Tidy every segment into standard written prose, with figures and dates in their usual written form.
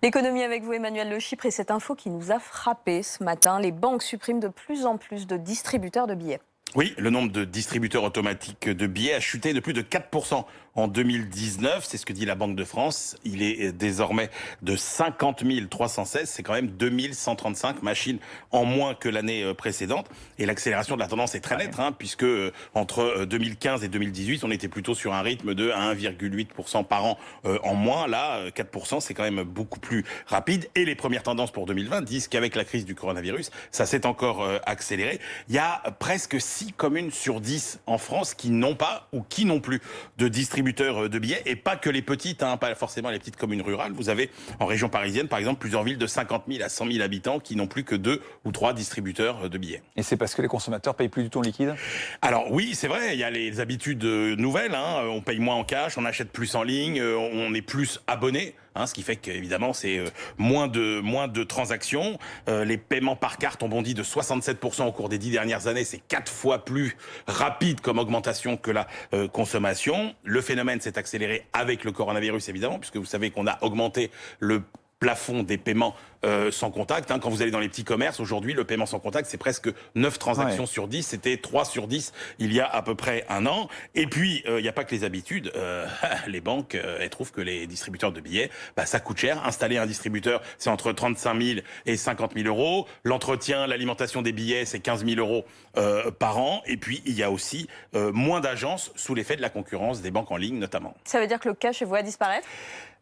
L'économie avec vous, Emmanuel Le Chypre, et cette info qui nous a frappé ce matin. Les banques suppriment de plus en plus de distributeurs de billets. Oui, le nombre de distributeurs automatiques de billets a chuté de plus de 4% en 2019. C'est ce que dit la Banque de France. Il est désormais de 50 316. C'est quand même 2135 machines en moins que l'année précédente. Et l'accélération de la tendance est très nette, puisque entre 2015 et 2018, on était plutôt sur un rythme de 1,8% par an en moins. Là, 4%, c'est quand même beaucoup plus rapide. Et les premières tendances pour 2020 disent qu'avec la crise du coronavirus, ça s'est encore accéléré. Il y a presque 6 communes sur 10 en France qui n'ont pas ou qui n'ont plus de distributeurs de billets, et pas que les petites, pas forcément les petites communes rurales. Vous avez en région parisienne, par exemple, plusieurs villes de 50 000 à 100 000 habitants qui n'ont plus que 2 ou 3 distributeurs de billets. Et c'est parce que les consommateurs payent plus du tout en liquide? Alors oui, c'est vrai, il y a les habitudes nouvelles, on paye moins en cash, on achète plus en ligne, on est plus abonné. Ce qui fait qu'évidemment, c'est moins de transactions. Les paiements par carte ont bondi de 67% au cours des 10 dernières années. C'est 4 fois plus rapide comme augmentation que la consommation. Le phénomène s'est accéléré avec le coronavirus, évidemment, puisque vous savez qu'on a augmenté le plafond des paiements sans contact. Quand vous allez dans les petits commerces, aujourd'hui, le paiement sans contact, c'est presque 9 transactions sur 10. C'était 3 sur 10 il y a à peu près un an. Et puis, il n'y a pas que les habitudes. Les banques, elles trouvent que les distributeurs de billets, ça coûte cher. Installer un distributeur, c'est entre 35 000 et 50 000 euros. L'entretien, l'alimentation des billets, c'est 15 000 euros par an. Et puis, il y a aussi moins d'agences sous l'effet de la concurrence des banques en ligne, notamment. Ça veut dire que le cash est voué à disparaître ?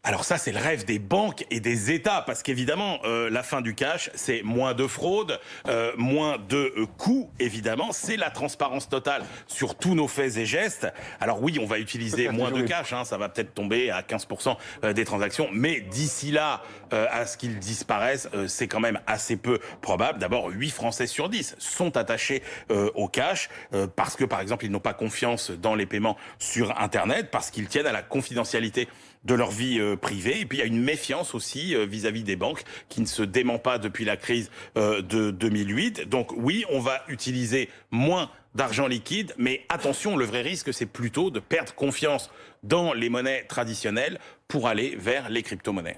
Alors ça, c'est le rêve des banques et des États, parce qu'évidemment, la fin du cash, c'est moins de fraude, moins de coûts, évidemment. C'est la transparence totale sur tous nos faits et gestes. Alors oui, on va utiliser moins de cash, ça va peut-être tomber à 15% des transactions, mais d'ici là, à ce qu'ils disparaissent, c'est quand même assez peu probable. D'abord, 8 Français sur 10 sont attachés au cash, parce que, par exemple, ils n'ont pas confiance dans les paiements sur Internet, parce qu'ils tiennent à la confidentialité de leur vie privée. Et puis il y a une méfiance aussi vis-à-vis des banques qui ne se dément pas depuis la crise de 2008. Donc oui, on va utiliser moins d'argent liquide, mais attention, le vrai risque, c'est plutôt de perdre confiance dans les monnaies traditionnelles pour aller vers les crypto-monnaies.